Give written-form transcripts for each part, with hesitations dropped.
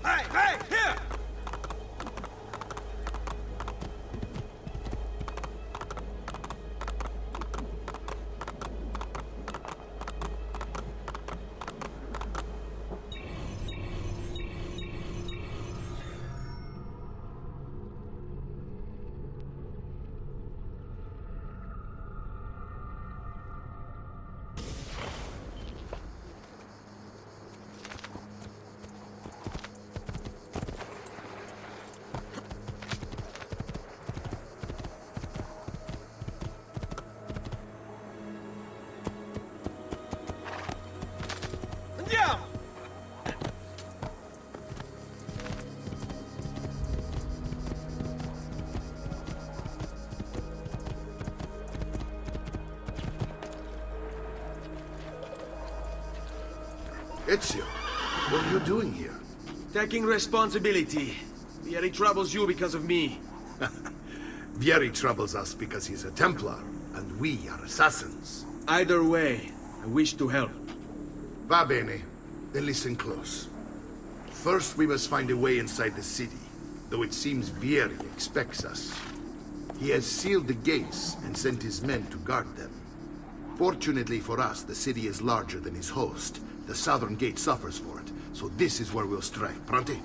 Hey, hey, here! Andiamo! Ezio, what are you doing here? Taking responsibility. Vieri troubles you because of me. Vieri troubles us because he's a Templar, and we are assassins. Either way, I wish to help. Va bene. Then listen close. First, we must find a way inside the city, though it seems Vieri expects us. He has sealed the gates and sent his men to guard them. Fortunately for us, the city is larger than his host. The southern gate suffers for it, so this is where we'll strike. Pronti?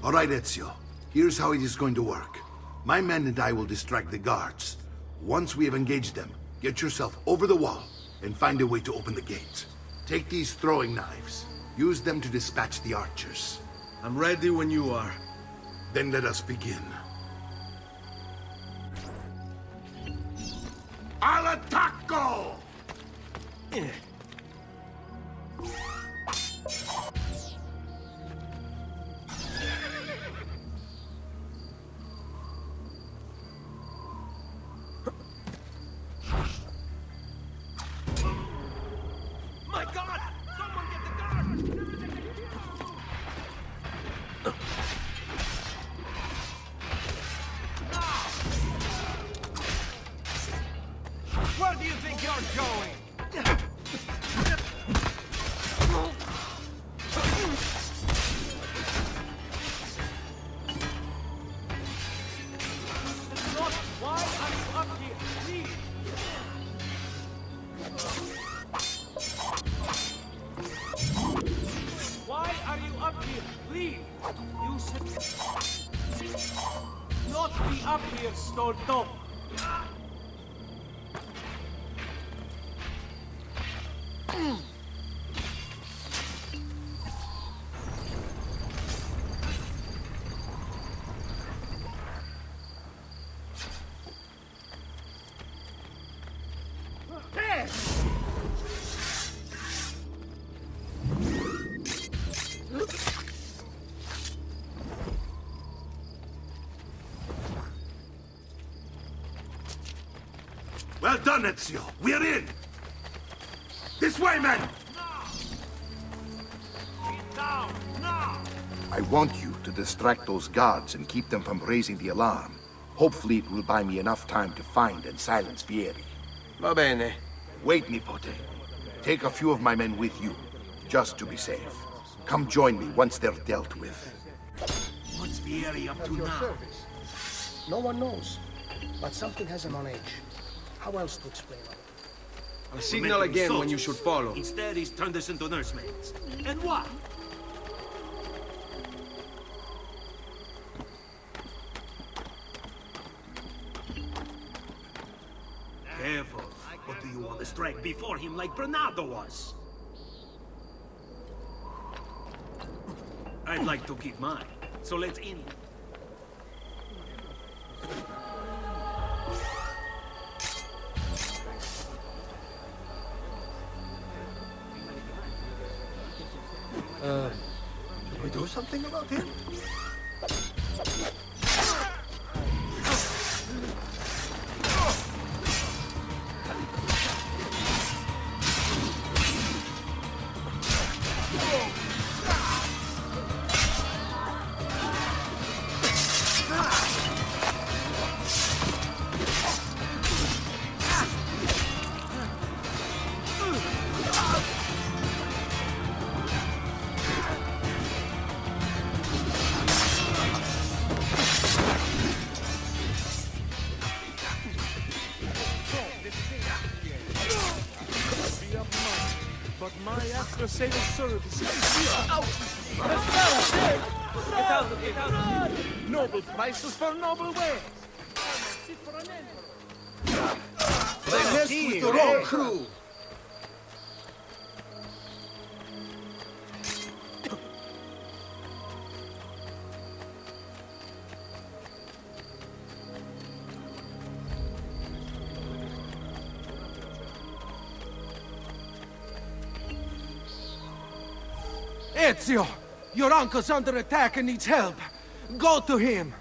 All right, Ezio. Here's how it is going to work. My men and I will distract the guards. Once we have engaged them, get yourself over the wall and find a way to open the gates. Take these throwing knives. Use them to dispatch the archers. I'm ready when you are. Then let us begin. Al attacco! My God! Someone get the guard! Where do you think you're going? Why are you up here? Leave! Why are you up here? Leave! You should not be up here, Storto. Well done, Ezio. We're in! This way, men! Get down, now! I want you to distract those guards and keep them from raising the alarm. Hopefully it will buy me enough time to find and silence Vieri. Va bene. Wait, Nipote. Take a few of my men with you, just to be safe. Come join me once they're dealt with. What's Vieri up to Your now? service. No one knows, but something has him on edge. How else to explain it? I'll signal again when you should follow. Instead, he's turned us into nursemaids. And what? Careful. What do you want to strike before him like Bernardo was? I'd like to keep mine, so let's in. we do something about him? But my after-sales service is noble prices for noble wares. They messed with the wrong crew. Ezio! Your uncle's under attack and needs help. Go to him!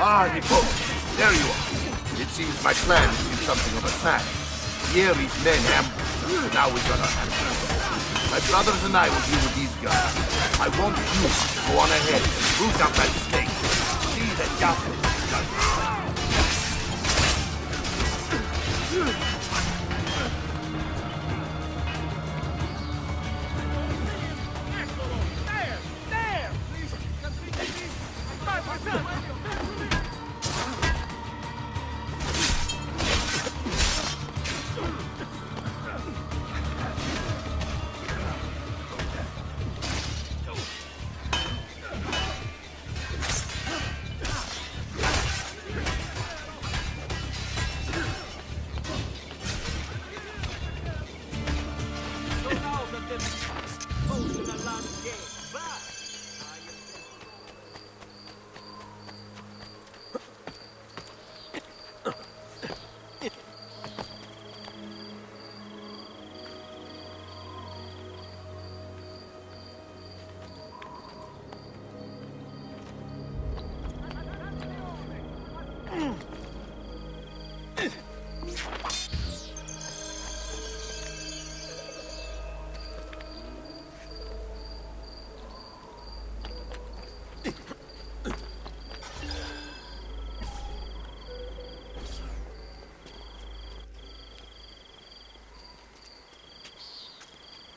Ah, Nico. There you are. It seems my plan is in something of a snag. Yeri's men ambushed us. Now we got our hands full. My brothers and I will deal with these guys. I want you to go on ahead and root out that snake. See that Yasser does it.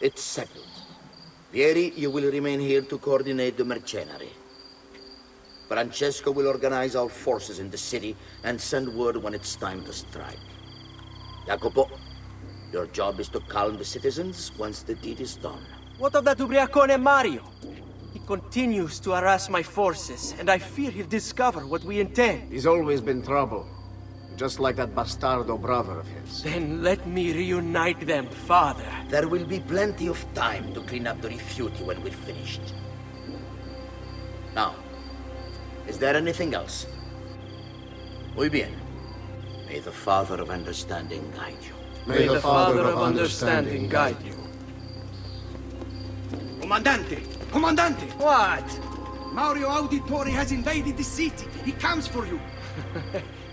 It's settled. Vieri, you will remain here to coordinate the mercenary. Francesco will organize our forces in the city and send word when it's time to strike. Jacopo, your job is to calm the citizens once the deed is done. What of that Ubriacone Mario? He continues to harass my forces, and I fear he'll discover what we intend. He's always been trouble. Just like that bastardo brother of his. Then let me reunite them, father. There will be plenty of time to clean up the rifiuti when we're finished. Now, is there anything else? Muy bien. May the Father of Understanding guide you. May the Father of Understanding guide you. Comandante! Comandante! What? Mario Auditore has invaded the city. He comes for you.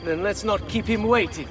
Then let's not keep him waiting.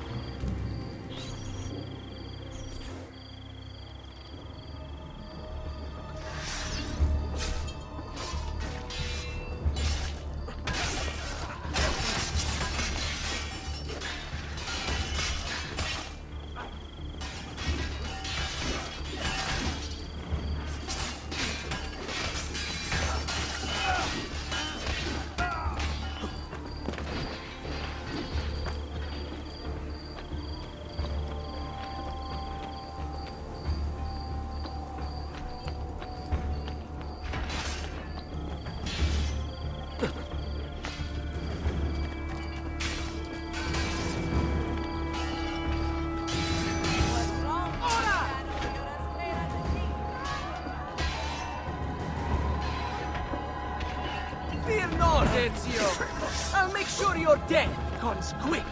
Fear not, Ezio. I'll make sure your death comes quickly.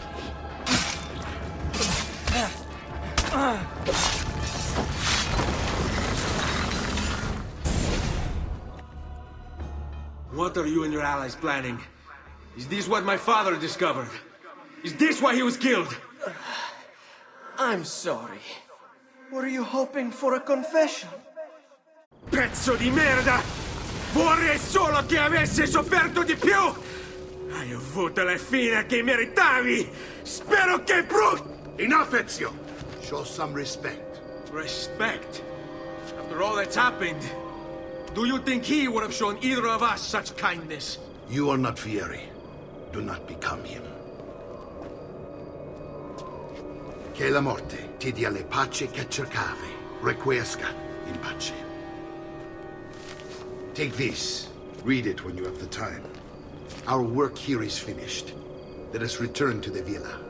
What are you and your allies planning? Is this what my father discovered? Is this why he was killed? I'm sorry. Were you hoping for a confession? Pezzo di merda! Vorrei solo che avesse sofferto di più! Hai avuto la fine che meritavi! Spero che Enough, Ezio! Show some respect. Respect? After all that's happened, do you think he would have shown either of us such kindness? You are not Fieri. Do not become him. Che la morte ti dia le pace che cercavi. Requiescat in pace. Take this. Read it when you have the time. Our work here is finished. Let us return to the villa.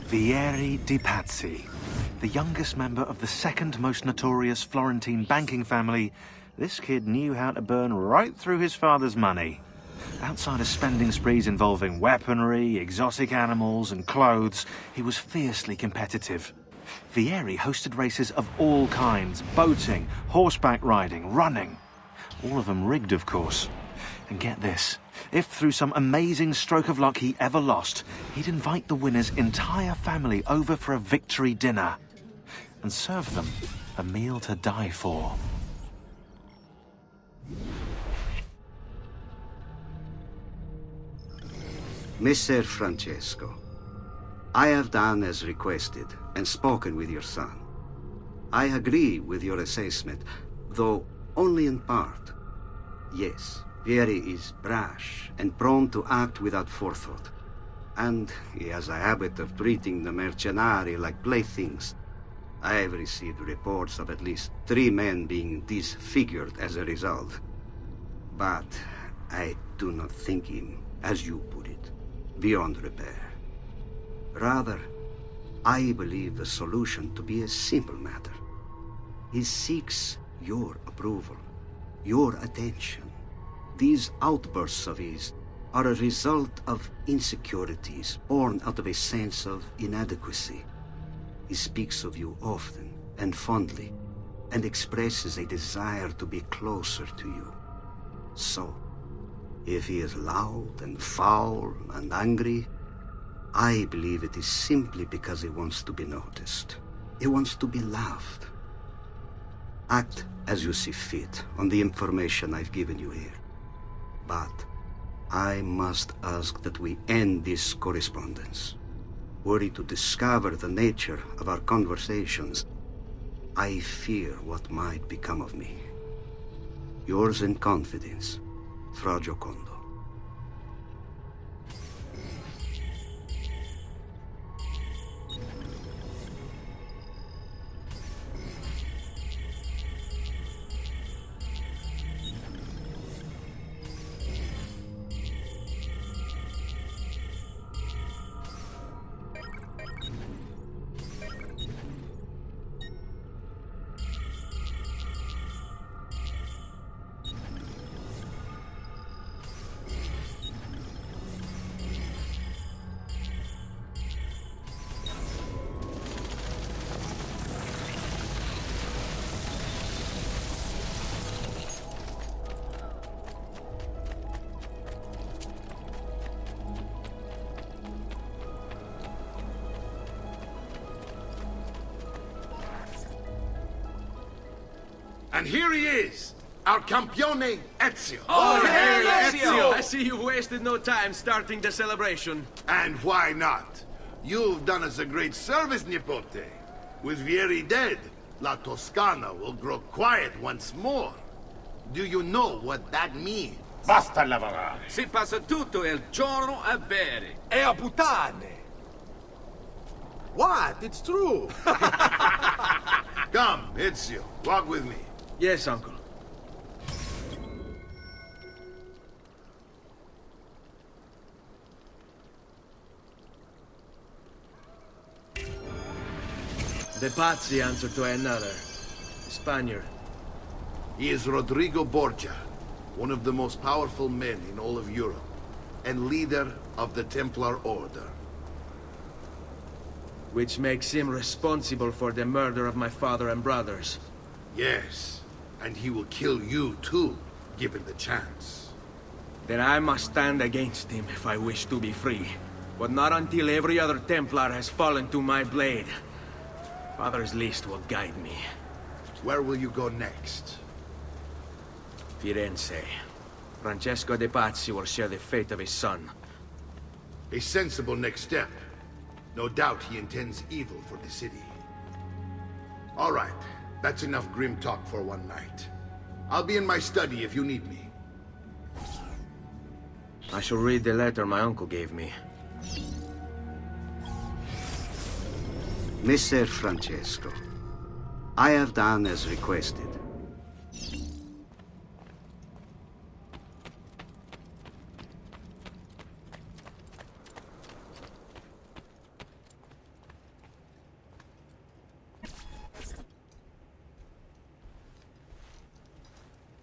Vieri di Pazzi, the youngest member of the second most notorious Florentine banking family, this kid knew how to burn right through his father's money. Outside of spending sprees involving weaponry, exotic animals and clothes, he was fiercely competitive. Vieri hosted races of all kinds, boating, horseback riding, running. All of them rigged, of course. And get this, if through some amazing stroke of luck he ever lost, he'd invite the winner's entire family over for a victory dinner and serve them a meal to die for. Messer Francesco, I have done as requested and spoken with your son. I agree with your assessment, though only in part. Yes, Vieri is brash and prone to act without forethought. And he has a habit of treating the mercenari like playthings. I have received reports of at least 3 men being disfigured as a result. But I do not think him, as you put it, beyond repair. Rather, I believe the solution to be a simple matter. He seeks your approval, your attention. These outbursts of his are a result of insecurities born out of a sense of inadequacy. He speaks of you often and fondly, and expresses a desire to be closer to you. So, if he is loud and foul and angry, I believe it is simply because he wants to be noticed. He wants to be loved. Act as you see fit on the information I've given you here. But I must ask that we end this correspondence. Were he to discover the nature of our conversations, I fear what might become of me. Yours in confidence, Fra Giocondo. And here he is, our campione Ezio. Oh, hey, Ezio! I see you wasted no time starting the celebration. And why not? You've done us a great service, Nipote. With Vieri dead, La Toscana will grow quiet once more. Do you know what that means? Basta lavorare. Si passa tutto il giorno a bere. E a puttane. What? It's true. Come, Ezio, walk with me. Yes, uncle. The Pazzi answer to another. Spaniard. He is Rodrigo Borgia, one of the most powerful men in all of Europe, and leader of the Templar Order. Which makes him responsible for the murder of my father and brothers. Yes, and he will kill you too, given the chance. Then I must stand against him if I wish to be free. But not until every other Templar has fallen to my blade. Father's list will guide me. Where will you go next? Firenze. Francesco de Pazzi will share the fate of his son. A sensible next step. No doubt he intends evil for the city. All right, that's enough grim talk for one night. I'll be in my study if you need me. I shall read the letter my uncle gave me. Messer Francesco, I have done as requested.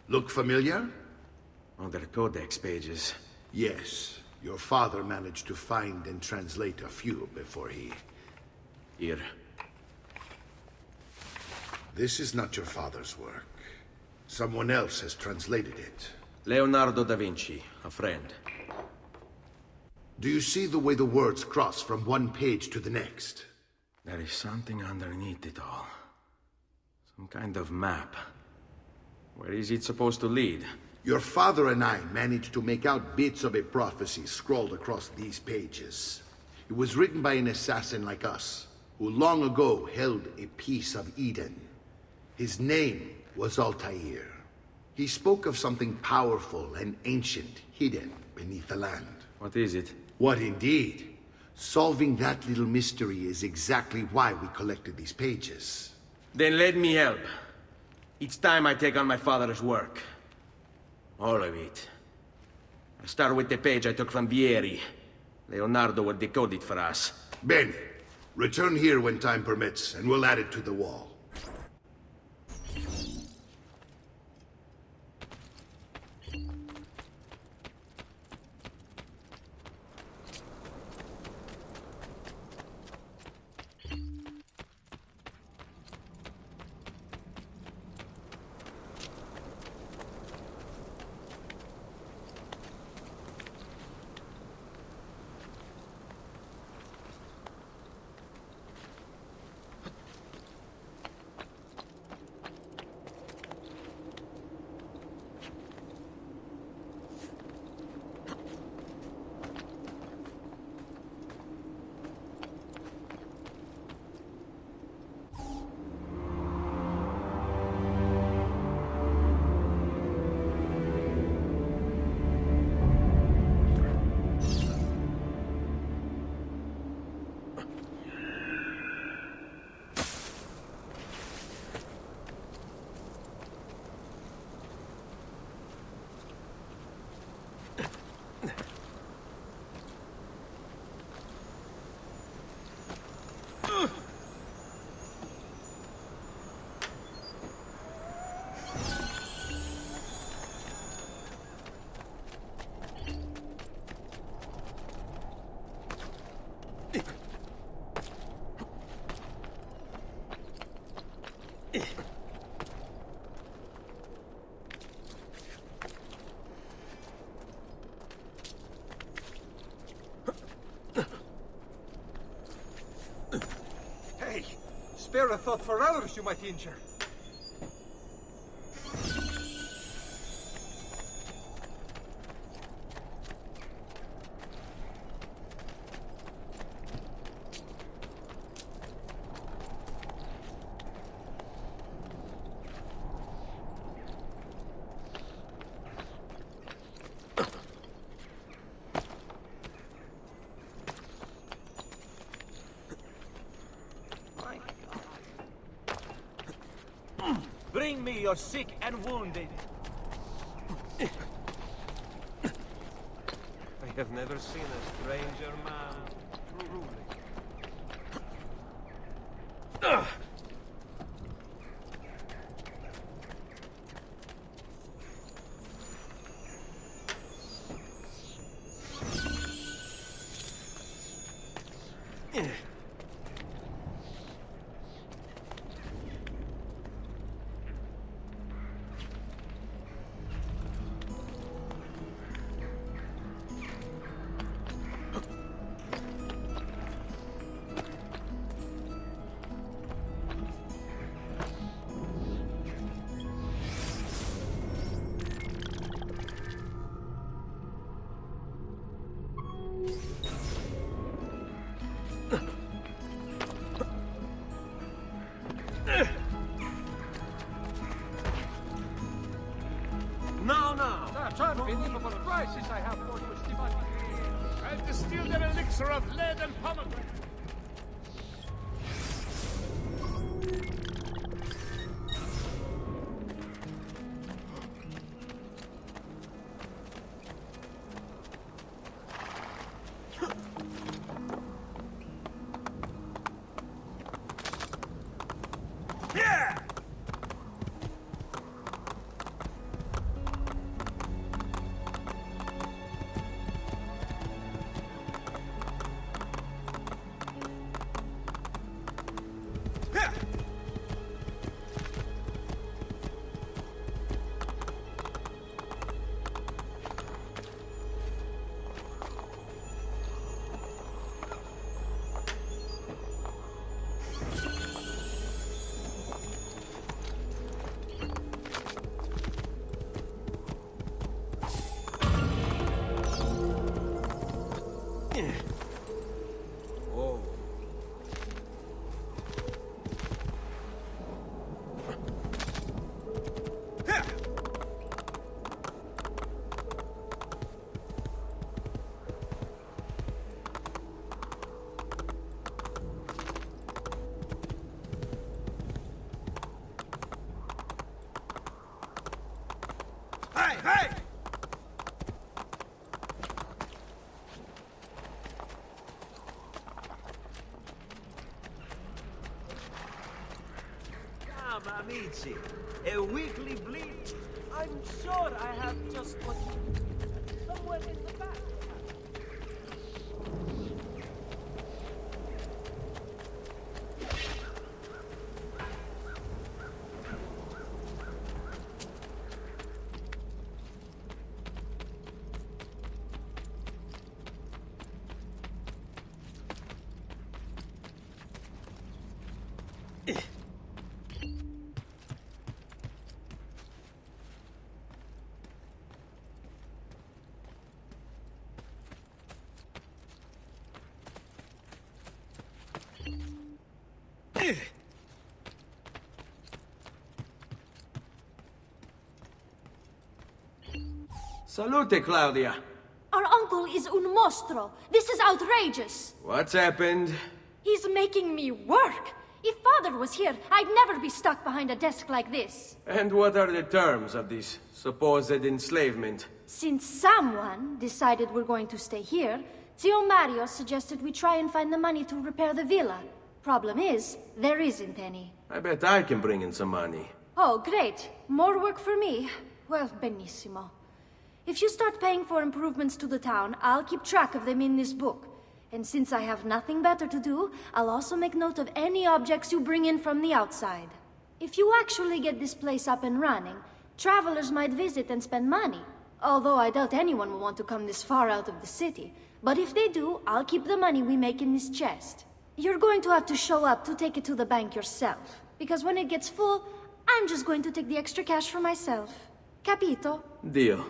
Look familiar? Other codex pages. Yes. Your father managed to find and translate a few before he... Here. This is not your father's work. Someone else has translated it. Leonardo da Vinci, a friend. Do you see the way the words cross from one page to the next? There is something underneath it all. Some kind of map. Where is it supposed to lead? Your father and I managed to make out bits of a prophecy scrawled across these pages. It was written by an assassin like us, who long ago held a piece of Eden. His name was Altair. He spoke of something powerful and ancient hidden beneath the land. What is it? What indeed? Solving that little mystery is exactly why we collected these pages. Then let me help. It's time I take on my father's work. All of it. I'll start with the page I took from Vieri. Leonardo will decode it for us. Bene. Return here when time permits, and we'll add it to the wall. Hey, spare a thought for others you might injure. Bring me your sick and wounded. I have never seen a stranger man truly. Unbelievable prices I have for you, Stefan. I'll distill their elixir of lead and pomegranate. Amici, a weekly bleed. I'm sure I have just what you need. Somewhere in the back. Salute, Claudia. Our uncle is un mostro. This is outrageous. What's happened? He's making me work. If Father was here, I'd never be stuck behind a desk like this. And what are the terms of this supposed enslavement? Since someone decided we're going to stay here, Zio Mario suggested we try and find the money to repair the villa. Problem is, there isn't any. I bet I can bring in some money. Oh, great. More work for me. Well, benissimo. If you start paying for improvements to the town, I'll keep track of them in this book. And since I have nothing better to do, I'll also make note of any objects you bring in from the outside. If you actually get this place up and running, travelers might visit and spend money. Although I doubt anyone will want to come this far out of the city. But if they do, I'll keep the money we make in this chest. You're going to have to show up to take it to the bank yourself. Because when it gets full, I'm just going to take the extra cash for myself. Capito? Deal.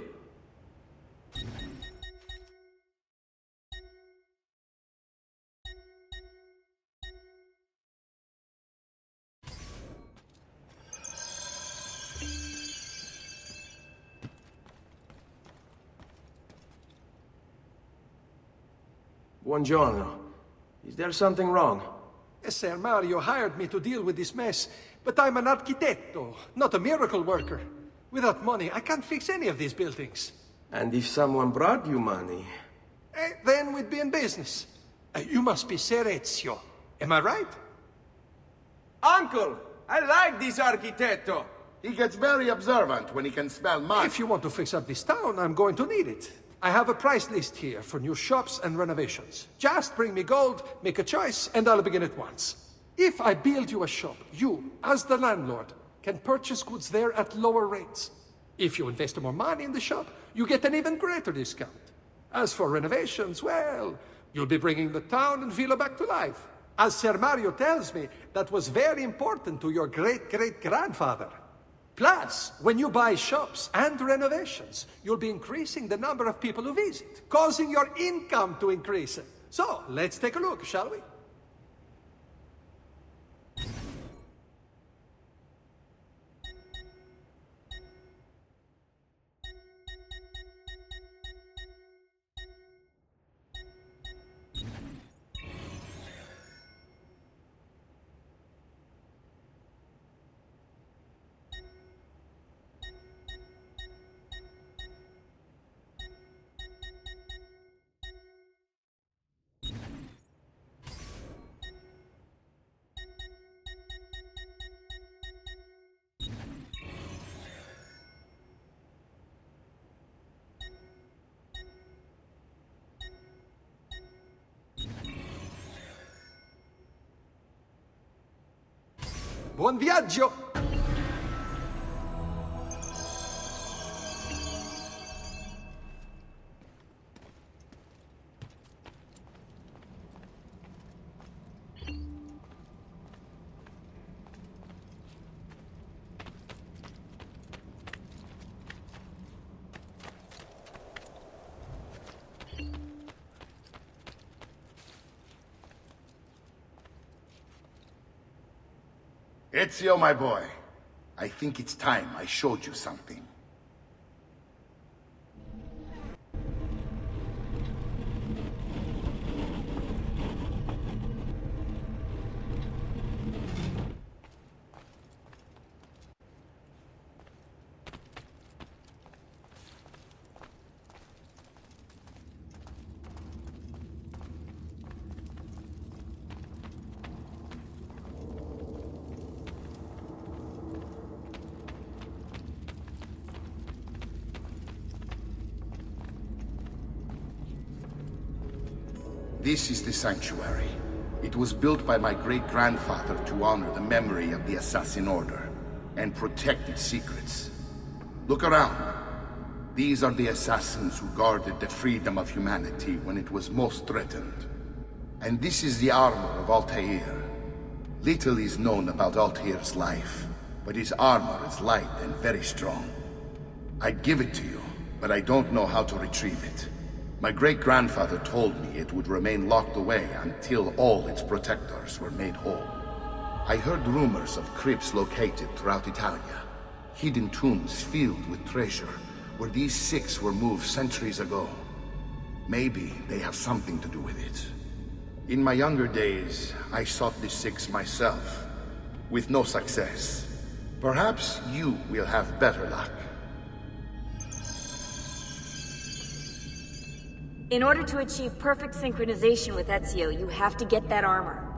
Buongiorno. Is there something wrong? Ser Mario hired me to deal with this mess, but I'm an architetto, not a miracle worker. Without money, I can't fix any of these buildings. And if someone brought you money? Then we'd be in business. You must be Ser Ezio. Am I right? Uncle! I like this architetto! He gets very observant when he can smell mud. If you want to fix up this town, I'm going to need it. I have a price list here for new shops and renovations. Just bring me gold, make a choice, and I'll begin at once. If I build you a shop, you, as the landlord, can purchase goods there at lower rates. If you invest more money in the shop, you get an even greater discount. As for renovations, well, you'll be bringing the town and villa back to life. As Ser Mario tells me, that was very important to your great-great-grandfather. Plus, when you buy shops and renovations, you'll be increasing the number of people who visit, causing your income to increase. So, let's take a look, shall we? Buon viaggio! Ezio, my boy, I think it's time I showed you something. This is the sanctuary. It was built by my great-grandfather to honor the memory of the Assassin Order and protect its secrets. Look around. These are the assassins who guarded the freedom of humanity when it was most threatened. And this is the armor of Altair. Little is known about Altair's life, but his armor is light and very strong. I'd give it to you, but I don't know how to retrieve it. My great-grandfather told me it would remain locked away until all its protectors were made whole. I heard rumors of crypts located throughout Italia, hidden tombs filled with treasure, where these six were moved centuries ago. Maybe they have something to do with it. In my younger days, I sought the six myself, with no success. Perhaps you will have better luck. In order to achieve perfect synchronization with Ezio, you have to get that armor.